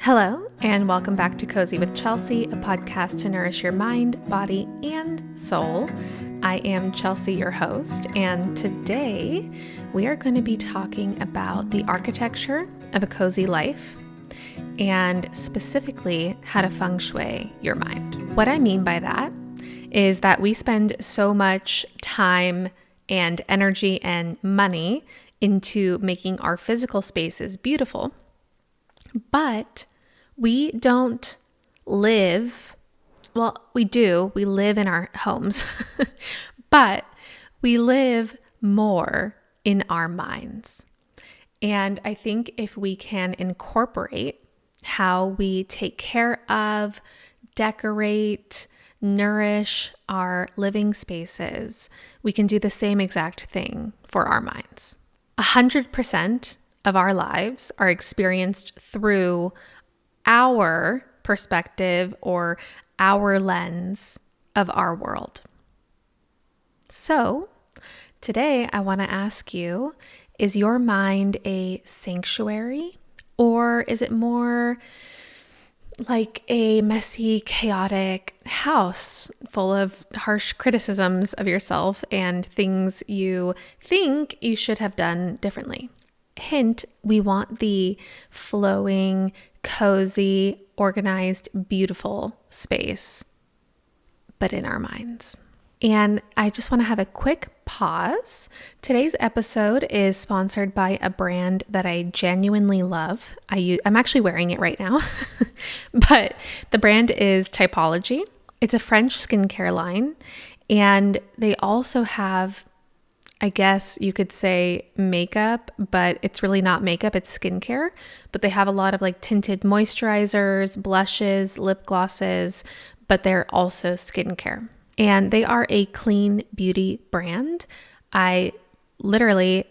Hello, and welcome back to Cozy with Chelsea, a podcast to nourish your mind, body, and soul. I am Chelsea, your host, and today we are going to be talking about the architecture of a cozy life and specifically how to feng shui your mind. What I mean by that is that we spend so much time and energy and money into making our physical spaces beautiful, but we don't live, well, we do, we live in our homes, but we live more in our minds. And I think if we can incorporate how we take care of, decorate, nourish our living spaces, we can do the same exact thing for our minds. 100% of our lives are experienced through our perspective or our lens of our world. So today I want to ask you, is your mind a sanctuary, or is it more like a messy, chaotic house full of harsh criticisms of yourself and things you think you should have done differently? Hint, we want the flowing, cozy, organized, beautiful space, but in our minds. And I just want to have a quick pause. Today's episode is sponsored by a brand that I genuinely love. I'm actually wearing it right now, but the brand is Typology. It's a French skincare line, and they also have, I guess you could say, makeup, but it's really not makeup, it's skincare. But they have a lot of like tinted moisturizers, blushes, lip glosses, but they're also skincare. And they are a clean beauty brand. I literally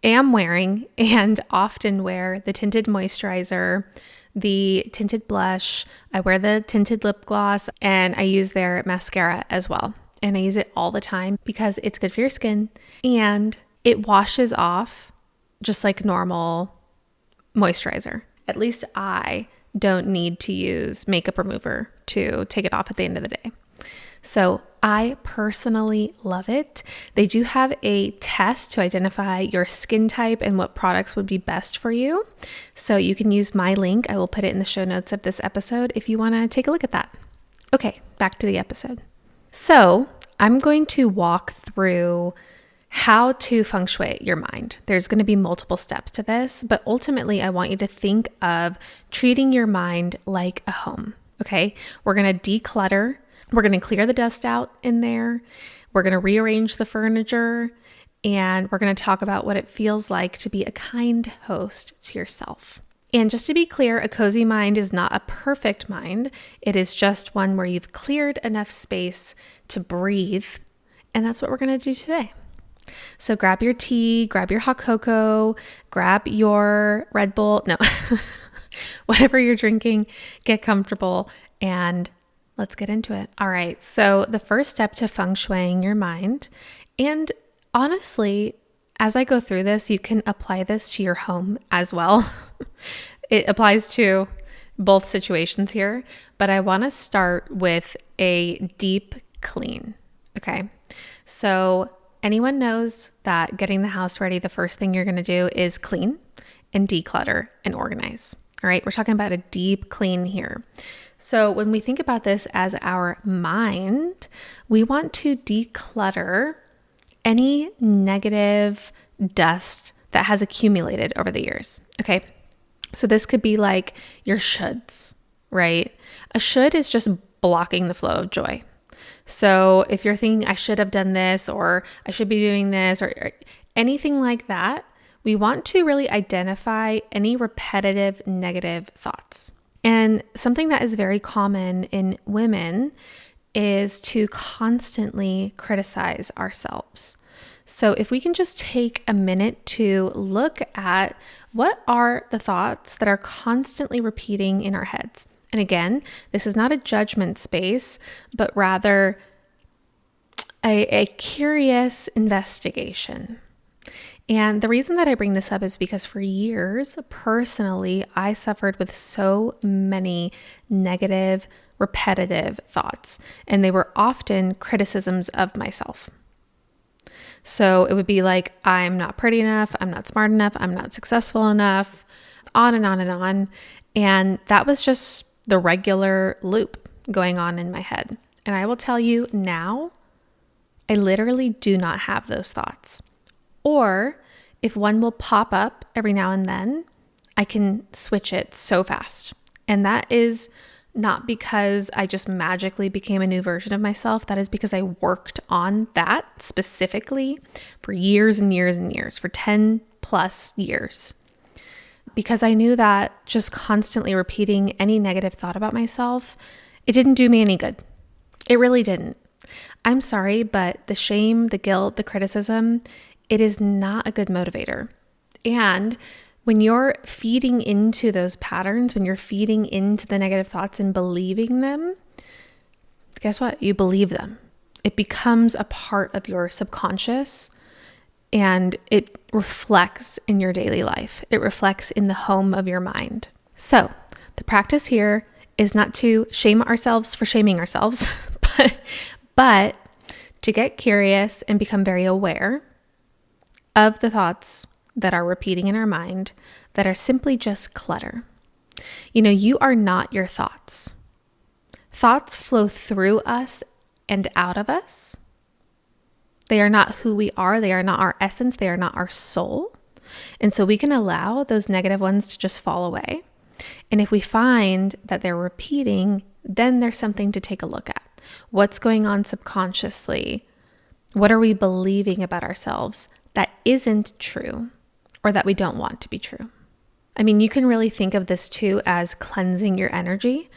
am wearing and often wear the tinted moisturizer, the tinted blush, I wear the tinted lip gloss, and I use their mascara as well. And I use it all the time because it's good for your skin and it washes off just like normal moisturizer. At least I don't need to use makeup remover to take it off at the end of the day. So I personally love it. They do have a test to identify your skin type and what products would be best for you. So you can use my link. I will put it in the show notes of this episode if you want to take a look at that. Okay, back to the episode. So I'm going to walk through how to feng shui your mind. There's going to be multiple steps to this, but ultimately I want you to think of treating your mind like a home, okay? We're going to declutter. We're going to clear the dust out in there. We're going to rearrange the furniture, and we're going to talk about what it feels like to be a kind host to yourself. And just to be clear, a cozy mind is not a perfect mind. It is just one where you've cleared enough space to breathe. And that's what we're going to do today. So grab your tea, grab your hot cocoa, grab your Red Bull, whatever you're drinking, get comfortable, and let's get into it. All right. So the first step to feng shuiing your mind, and honestly, as I go through this, you can apply this to your home as well. It applies to both situations here, but I want to start with a deep clean. Okay. So anyone knows that getting the house ready, the first thing you're going to do is clean and declutter and organize. All right. We're talking about a deep clean here. So when we think about this as our mind, we want to declutter any negative dust that has accumulated over the years. Okay. So this could be like your shoulds, right? A should is just blocking the flow of joy. So if you're thinking I should have done this, or I should be doing this, or anything like that, we want to really identify any repetitive negative thoughts. And something that is very common in women is to constantly criticize ourselves. So if we can just take a minute to look at what are the thoughts that are constantly repeating in our heads. And again, this is not a judgment space, but rather a curious investigation. And the reason that I bring this up is because for years, personally, I suffered with so many negative, repetitive thoughts, and they were often criticisms of myself. So it would be like, I'm not pretty enough, I'm not smart enough, I'm not successful enough, on and on and on. And that was just the regular loop going on in my head. And I will tell you now, I literally do not have those thoughts. Or if one will pop up every now and then, I can switch it so fast. And that is not because I just magically became a new version of myself. That is because I worked on that specifically for years and years and years, for 10 plus years. Because I knew that just constantly repeating any negative thought about myself, it didn't do me any good. It really didn't. I'm sorry, but the shame, the guilt, the criticism, it is not a good motivator. And when you're feeding into those patterns, when you're feeding into the negative thoughts and believing them, guess what? You believe them. It becomes a part of your subconscious and it reflects in your daily life. It reflects in the home of your mind. So the practice here is not to shame ourselves for shaming ourselves, but to get curious and become very aware of the thoughts that are repeating in our mind that are simply just clutter. You are not your thoughts. Thoughts flow through us and out of us. They are not who we are. They are not our essence. They are not our soul. And so we can allow those negative ones to just fall away. And if we find that they're repeating, then there's something to take a look at. What's going on subconsciously? What are we believing about ourselves that isn't true or that we don't want to be true? I mean, you can really think of this too as cleansing your energy.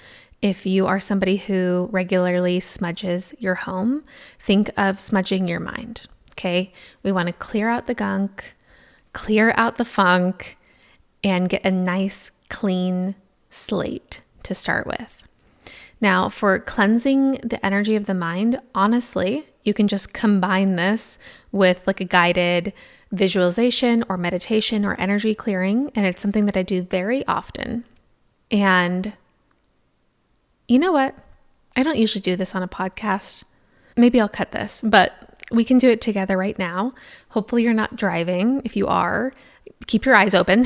If you are somebody who regularly smudges your home, think of smudging your mind, okay? We want to clear out the gunk, clear out the funk, and get a nice, clean slate to start with. Now, for cleansing the energy of the mind, honestly, you can just combine this with like a guided visualization or meditation or energy clearing. And it's something that I do very often. And you know what? I don't usually do this on a podcast. Maybe I'll cut this, but we can do it together right now. Hopefully you're not driving. If you are, keep your eyes open.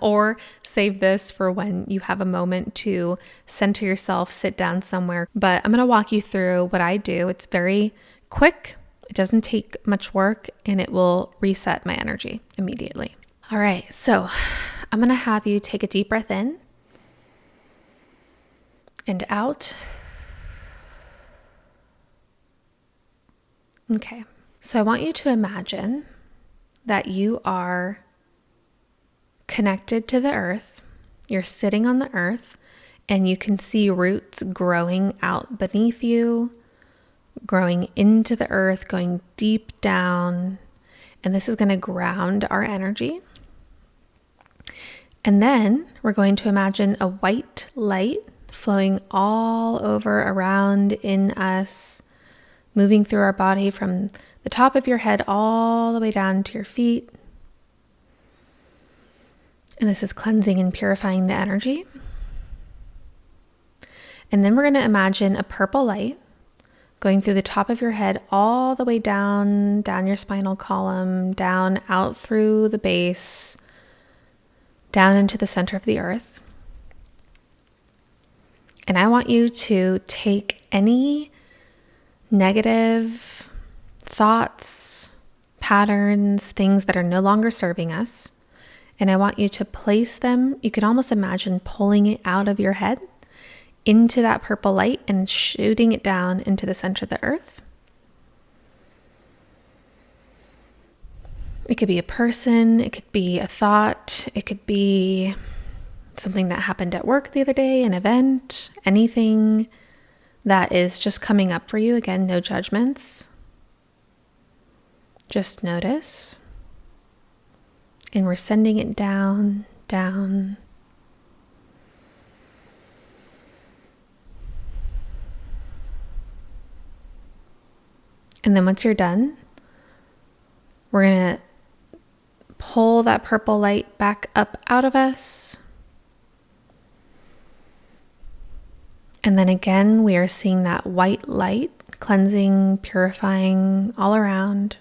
Or save this for when you have a moment to center yourself, sit down somewhere. But I'm going to walk you through what I do. It's very quick. It doesn't take much work and it will reset my energy immediately. All right. So I'm going to have you take a deep breath in and out. Okay. So I want you to imagine that you are connected to the earth. You're sitting on the earth and you can see roots growing out beneath you, growing into the earth, going deep down. And this is going to ground our energy. And then we're going to imagine a white light flowing all over around in us, moving through our body from the top of your head all the way down to your feet. And this is cleansing and purifying the energy. And then we're going to imagine a purple light going through the top of your head all the way down your spinal column, down out through the base, down into the center of the earth. And I want you to take any negative thoughts, patterns, things that are no longer serving us, and I want you to place them. You can almost imagine pulling it out of your head into that purple light and shooting it down into the center of the earth. It could be a person, it could be a thought, it could be something that happened at work the other day, an event, anything that is just coming up for you. Again, no judgments. Just notice. And we're sending it down, down. And then once you're done, we're going to pull that purple light back up out of us. And then again, we are seeing that white light, cleansing, purifying all around.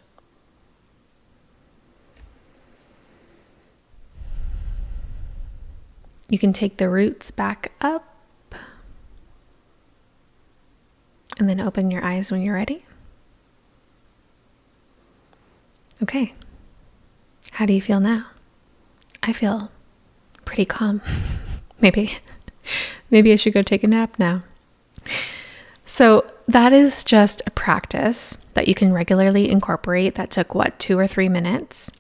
You can take the roots back up and then open your eyes when you're ready. Okay. How do you feel now? I feel pretty calm. Maybe I should go take a nap now. So that is just a practice that you can regularly incorporate. That took 2 or 3 minutes.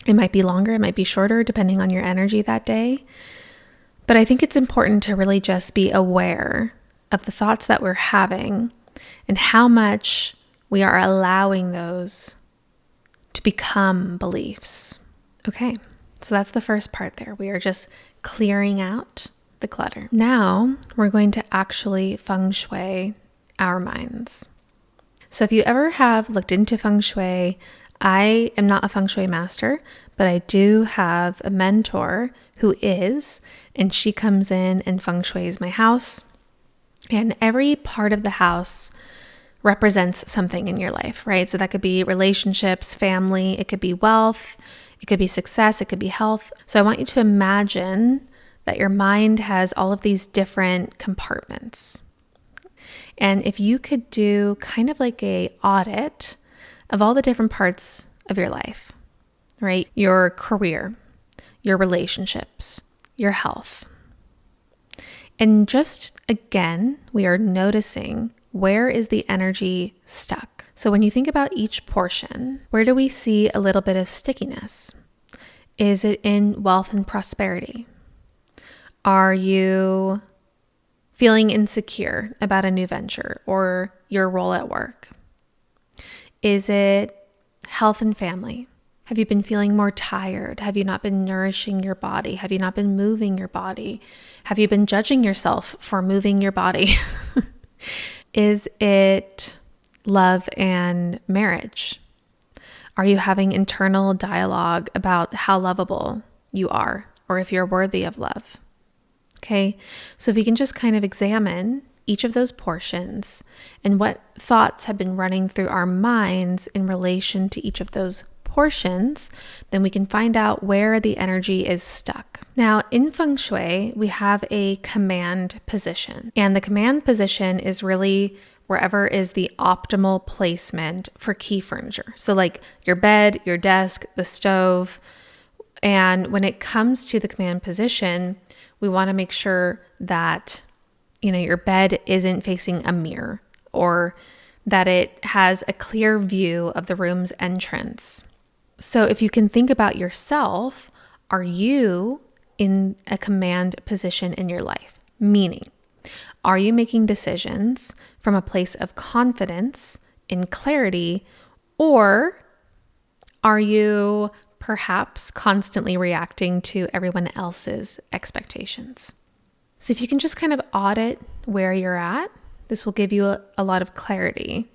It might be longer, it might be shorter, depending on your energy that day. But I think it's important to really just be aware of the thoughts that we're having and how much we are allowing those to become beliefs. Okay, so that's the first part there. We are just clearing out the clutter. Now we're going to actually Feng Shui our minds. So if you ever have looked into Feng Shui, I am not a Feng Shui master, but I do have a mentor who is, and she comes in and Feng Shuis my house. And every part of the house represents something in your life, right? So that could be relationships, family, it could be wealth, it could be success, it could be health. So I want you to imagine that your mind has all of these different compartments. And if you could do kind of like a audit of all the different parts of your life, right? Your career, your relationships, your health. And just again, we are noticing, where is the energy stuck? So when you think about each portion, where do we see a little bit of stickiness? Is it in wealth and prosperity? Are you feeling insecure about a new venture or your role at work? Is it health and family? Have you been feeling more tired? Have you not been nourishing your body? Have you not been moving your body? Have you been judging yourself for moving your body? Is it love and marriage? Are you having internal dialogue about how lovable you are or if you're worthy of love? Okay, so if we can just kind of examine each of those portions and what thoughts have been running through our minds in relation to each of those portions, then we can find out where the energy is stuck. Now, in Feng Shui, we have a command position, and the command position is really wherever is the optimal placement for key furniture. So like your bed, your desk, the stove. And when it comes to the command position, we want to make sure that, your bed isn't facing a mirror or that it has a clear view of the room's entrance. So if you can think about yourself, are you in a command position in your life? Meaning, are you making decisions from a place of confidence and clarity, or are you perhaps constantly reacting to everyone else's expectations? So if you can just kind of audit where you're at, this will give you a lot of clarity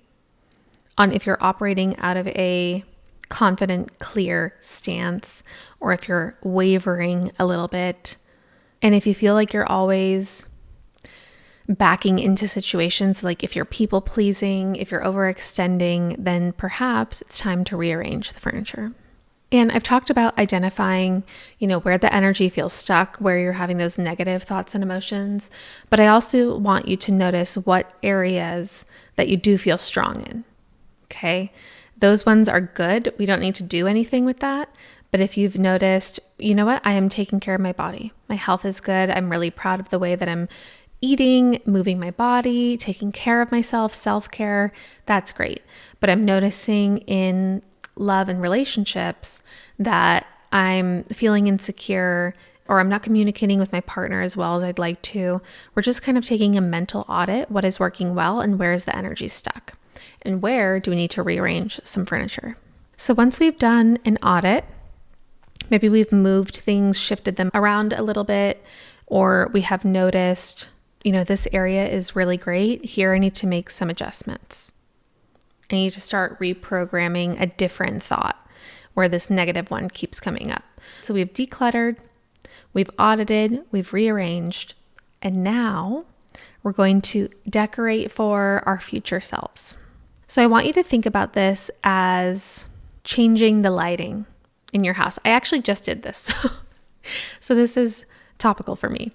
on if you're operating out of a confident, clear stance, or if you're wavering a little bit. And if you feel like you're always backing into situations, like if you're people pleasing, if you're overextending, then perhaps it's time to rearrange the furniture. And I've talked about identifying, where the energy feels stuck, where you're having those negative thoughts and emotions. But I also want you to notice what areas that you do feel strong in. Okay. Those ones are good. We don't need to do anything with that. But if you've noticed, I am taking care of my body. My health is good. I'm really proud of the way that I'm eating, moving my body, taking care of myself, self-care. That's great. But I'm noticing in love and relationships that I'm feeling insecure or I'm not communicating with my partner as well as I'd like to. We're just kind of taking a mental audit. What is working well and where is the energy stuck? And where do we need to rearrange some furniture? So once we've done an audit, maybe we've moved things, shifted them around a little bit, or we have noticed, this area is really great. Here I need to make some adjustments. I need to start reprogramming a different thought, where this negative one keeps coming up. So we've decluttered, we've audited, we've rearranged, and now we're going to decorate for our future selves. So I want you to think about this as changing the lighting in your house. I actually just did this. So this is topical for me.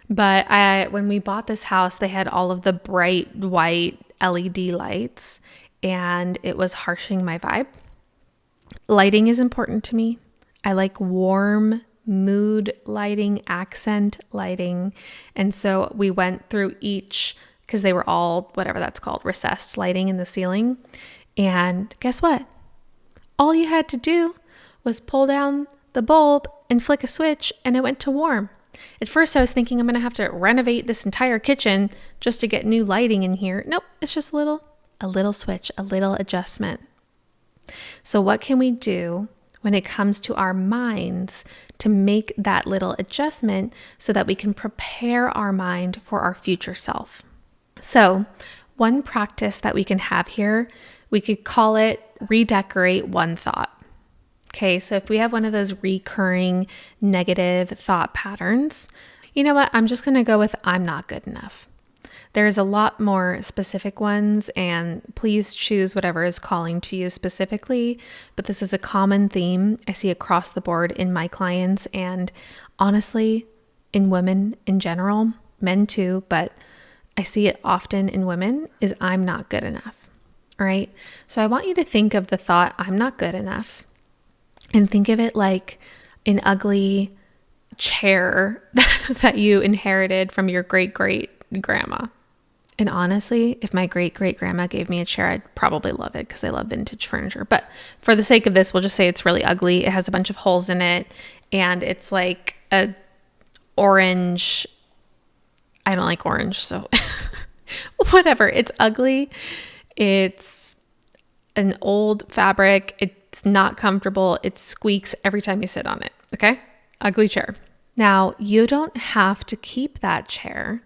But when we bought this house, they had all of the bright white LED lights, and it was harshing my vibe. Lighting is important to me. I like warm mood lighting, accent lighting. And so we went through each, because they were all, whatever that's called, recessed lighting in the ceiling. And guess what? All you had to do was pull down the bulb and flick a switch, and it went to warm. At first I was thinking I'm going to have to renovate this entire kitchen just to get new lighting in here. Nope, it's just a little switch, a little adjustment. So what can we do when it comes to our minds to make that little adjustment so that we can prepare our mind for our future self? So one practice that we can have here, we could call it redecorate one thought. Okay, so if we have one of those recurring negative thought patterns, you know what? I'm just going to go with I'm not good enough. There's a lot more specific ones, and please choose whatever is calling to you specifically. But this is a common theme I see across the board in my clients, and honestly, in women in general, men too, but I see it often in women, is I'm not good enough. All right. So I want you to think of the thought, I'm not good enough, and think of it like an ugly chair that you inherited from your great-great-grandma. And honestly, if my great-great-grandma gave me a chair, I'd probably love it because I love vintage furniture. But for the sake of this, we'll just say it's really ugly. It has a bunch of holes in it, and it's like a orange. I don't like orange, so whatever. It's ugly. It's an old fabric. It's not comfortable. It squeaks every time you sit on it. Okay? Ugly chair. Now, you don't have to keep that chair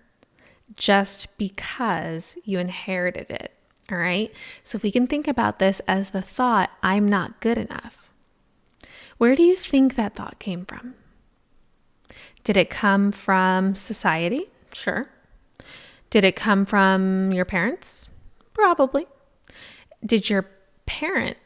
just because you inherited it. All right? So if we can think about this as the thought, I'm not good enough. Where do you think that thought came from? Did it come from society? Sure. Did it come from your parents? Probably. Did your parent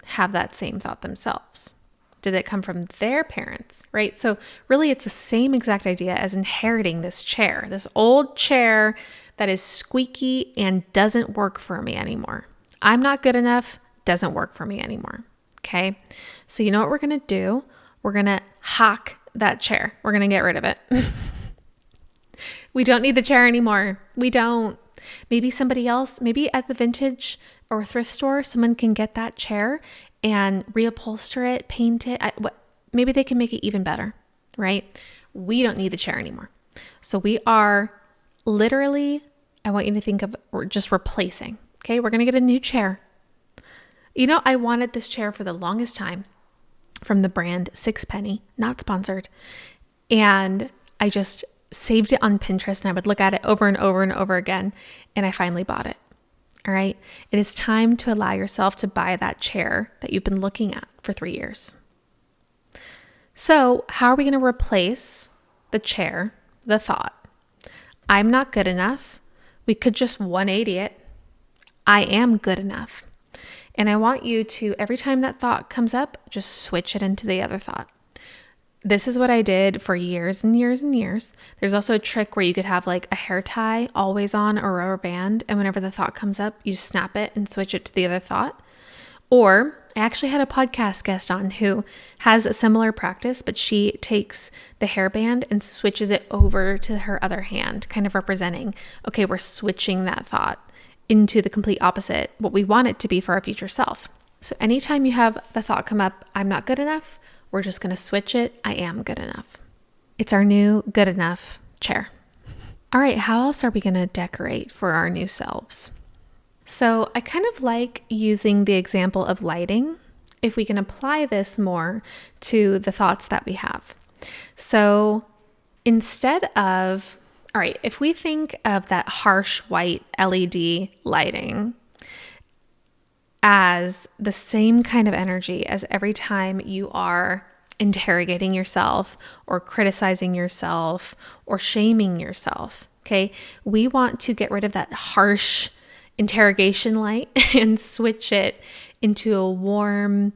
have that same thought themselves? Did it come from their parents, right? So really it's the same exact idea as inheriting this chair, this old chair that is squeaky and doesn't work for me anymore. I'm not good enough, doesn't work for me anymore, okay? So you know what we're gonna do? We're gonna hack that chair. We're gonna get rid of it. We don't need the chair anymore. We don't. Maybe somebody else, maybe at the vintage or thrift store, someone can get that chair and reupholster it, paint it. Maybe they can make it even better, right? We don't need the chair anymore. So we are literally, I want you to think of, we're just replacing, okay? We're going to get a new chair. You know, I wanted this chair for the longest time from the brand Sixpenny, not sponsored. And I just saved it on Pinterest, and I would look at it over and over and over again, and I finally bought it. All right. It is time to allow yourself to buy that chair that you've been looking at for 3 years. So how are we going to replace the chair, the thought? I'm not good enough. We could just 180 it. I am good enough. And I want you to, every time that thought comes up, just switch it into the other thought. This is what I did for years and years and years. There's also a trick where you could have like a hair tie always on, or a rubber band, and whenever the thought comes up, you snap it and switch it to the other thought. Or I actually had a podcast guest on who has a similar practice, but she takes the hairband and switches it over to her other hand, kind of representing, okay, we're switching that thought into the complete opposite, what we want it to be for our future self. So anytime you have the thought come up, I'm not good enough, we're just going to switch it. I am good enough. It's our new good enough chair. All right, how else are we going to decorate for our new selves? So I kind of like using the example of lighting, if we can apply this more to the thoughts that we have. So instead of, all right, if we think of that harsh white LED lighting, as the same kind of energy as every time you are interrogating yourself or criticizing yourself or shaming yourself. Okay. We want to get rid of that harsh interrogation light and switch it into a warm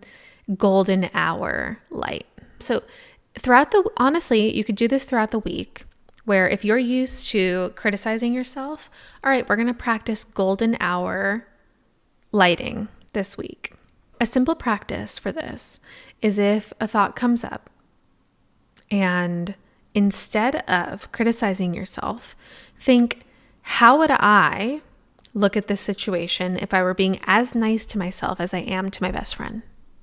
golden hour light. So honestly, you could do this throughout the week, where if you're used to criticizing yourself, all right, we're going to practice golden hour lighting this week. A simple practice for this is if a thought comes up and instead of criticizing yourself, think, how would I look at this situation if I were being as nice to myself as I am to my best friend?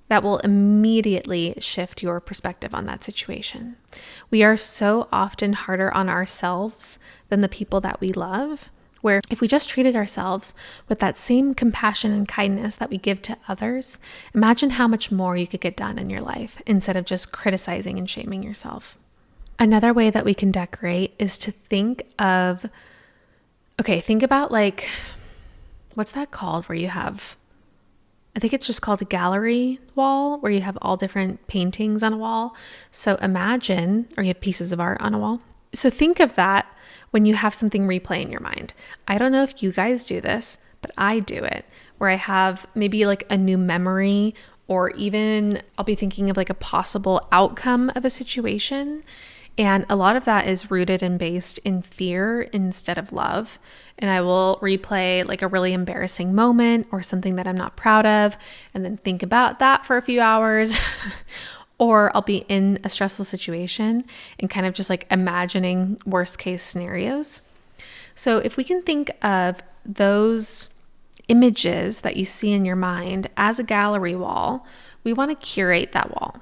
That will immediately shift your perspective on that situation. We are so often harder on ourselves than the people that we love, where if we just treated ourselves with that same compassion and kindness that we give to others, imagine how much more you could get done in your life instead of just criticizing and shaming yourself. Another way that we can decorate is to think about like, what's that called where you have, I think it's just called a gallery wall, where you have all different paintings on a wall. So imagine, or you have pieces of art on a wall. So think of that when you have something replay in your mind. I don't know if you guys do this, but I do it, where I have maybe like a new memory, or even I'll be thinking of like a possible outcome of a situation. And a lot of that is rooted and based in fear instead of love. And I will replay like a really embarrassing moment or something that I'm not proud of, and then think about that for a few hours. Or I'll be in a stressful situation and kind of just like imagining worst case scenarios. So if we can think of those images that you see in your mind as a gallery wall, we want to curate that wall.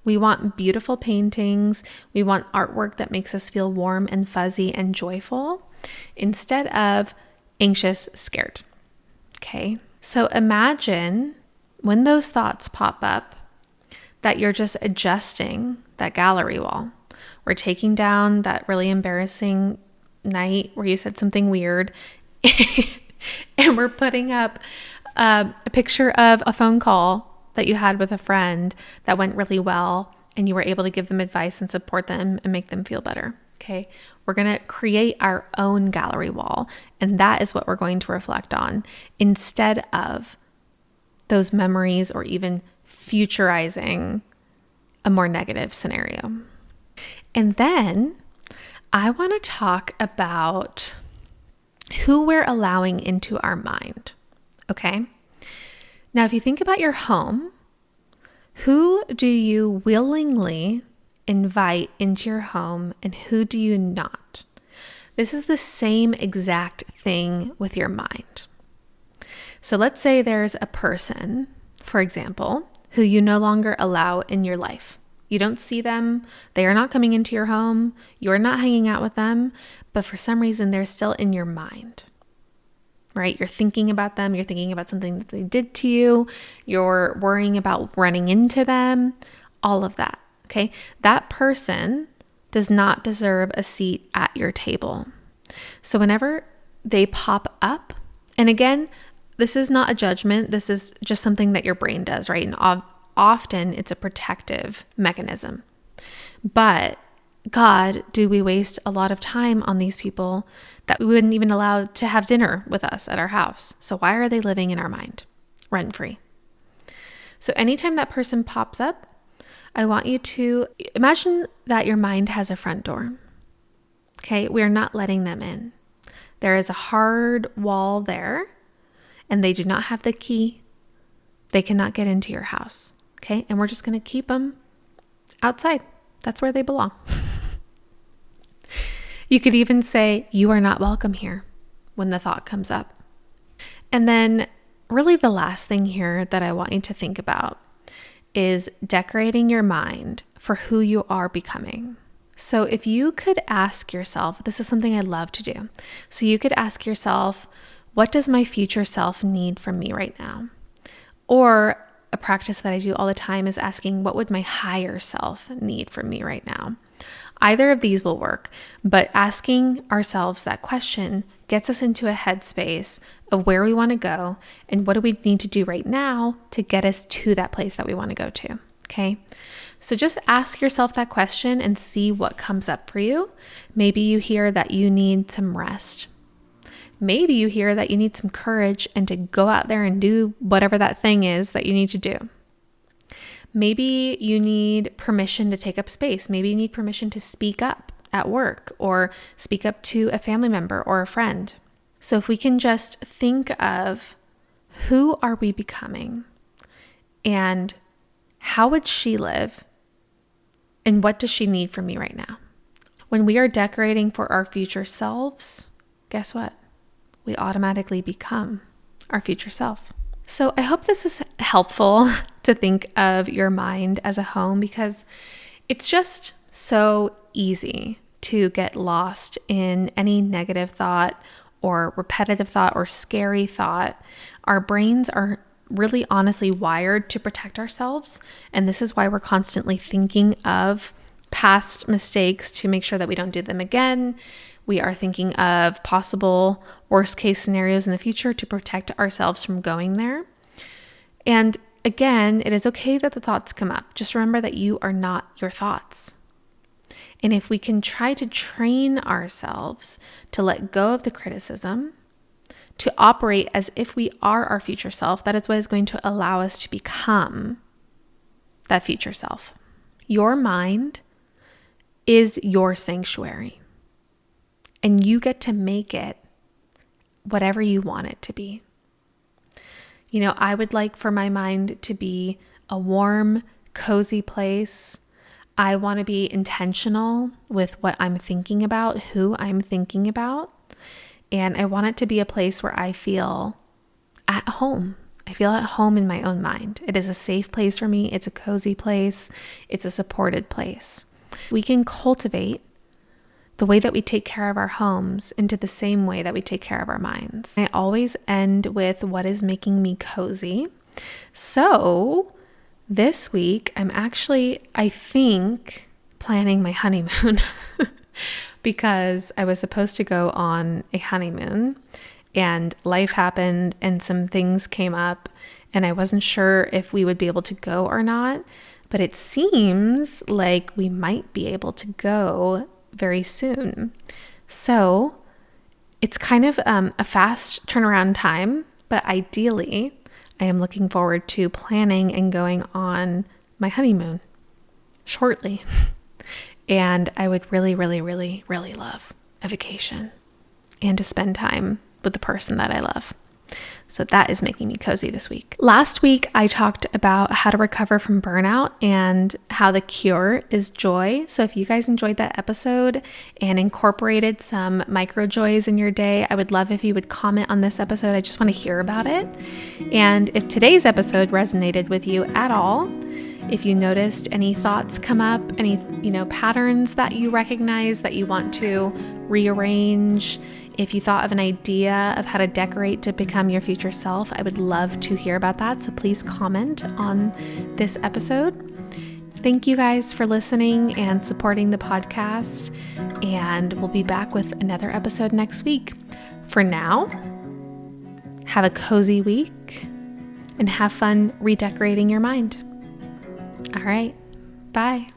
We want beautiful paintings. We want artwork that makes us feel warm and fuzzy and joyful instead of anxious, scared. Okay. So imagine when those thoughts pop up that you're just adjusting that gallery wall. We're taking down that really embarrassing night where you said something weird and we're putting up a picture of a phone call that you had with a friend that went really well, and you were able to give them advice and support them and make them feel better. Okay. We're going to create our own gallery wall, and that is what we're going to reflect on instead of those memories or even futurizing a more negative scenario. And then I want to talk about who we're allowing into our mind. Okay. Now, if you think about your home, who do you willingly invite into your home and who do you not? This is the same exact thing with your mind. So let's say there's a person, for example, who you no longer allow in your life. You don't see them. They are not coming into your home. You're not hanging out with them, but for some reason they're still in your mind. Right? You're thinking about them. You're thinking about something that they did to you. You're worrying about running into them, all of that. Okay. That person does not deserve a seat at your table. So whenever they pop up, and again, this is not a judgment. This is just something that your brain does, right? And often it's a protective mechanism. But God, do we waste a lot of time on these people that we wouldn't even allow to have dinner with us at our house? So why are they living in our mind rent-free? So anytime that person pops up, I want you to imagine that your mind has a front door. Okay, we are not letting them in. There is a hard wall there, and they do not have the key. They cannot get into your house. Okay, and we're just going to keep them outside. That's where they belong. You could even say, you are not welcome here when the thought comes up. And then really the last thing here that I want you to think about is decorating your mind for who you are becoming. So if you could ask yourself, this is something I love to do. So you could ask yourself, what does my future self need from me right now? Or a practice that I do all the time is asking, what would my higher self need from me right now? Either of these will work, but asking ourselves that question gets us into a headspace of where we want to go and what do we need to do right now to get us to that place that we want to go to. Okay. So just ask yourself that question and see what comes up for you. Maybe you hear that you need some rest. Maybe you hear that you need some courage and to go out there and do whatever that thing is that you need to do. Maybe you need permission to take up space. Maybe you need permission to speak up at work or speak up to a family member or a friend. So if we can just think of who are we becoming and how would she live and what does she need from me right now? When we are decorating for our future selves, guess what? We automatically become our future self. So I hope this is helpful to think of your mind as a home, because it's just so easy to get lost in any negative thought or repetitive thought or scary thought. Our brains are really honestly wired to protect ourselves. And this is why we're constantly thinking of past mistakes to make sure that we don't do them again. We are thinking of possible worst case scenarios in the future to protect ourselves from going there. And again, it is okay that the thoughts come up. Just remember that you are not your thoughts. And if we can try to train ourselves to let go of the criticism, to operate as if we are our future self, that is what is going to allow us to become that future self. Your mind is your sanctuary, and you get to make it whatever you want it to be. You know, I would like for my mind to be a warm, cozy place. I want to be intentional with what I'm thinking about, who I'm thinking about. And I want it to be a place where I feel at home. I feel at home in my own mind. It is a safe place for me. It's a cozy place. It's a supported place. We can cultivate the way that we take care of our homes into the same way that we take care of our minds. I always end with what is making me cozy. So this week, I'm actually, I think, planning my honeymoon because I was supposed to go on a honeymoon and life happened and some things came up and I wasn't sure if we would be able to go or not, but it seems like we might be able to go very soon. So it's kind of a fast turnaround time, but ideally I am looking forward to planning and going on my honeymoon shortly. And I would really, really, really, really love a vacation and to spend time with the person that I love. So that is making me cozy this week. Last week, I talked about how to recover from burnout and how the cure is joy. So if you guys enjoyed that episode and incorporated some micro joys in your day, I would love if you would comment on this episode. I just want to hear about it. And if today's episode resonated with you at all, if you noticed any thoughts come up, any, patterns that you recognize that you want to rearrange, if you thought of an idea of how to decorate to become your future self, I would love to hear about that. So please comment on this episode. Thank you guys for listening and supporting the podcast. And we'll be back with another episode next week. For now, have a cozy week and have fun redecorating your mind. All right. Bye.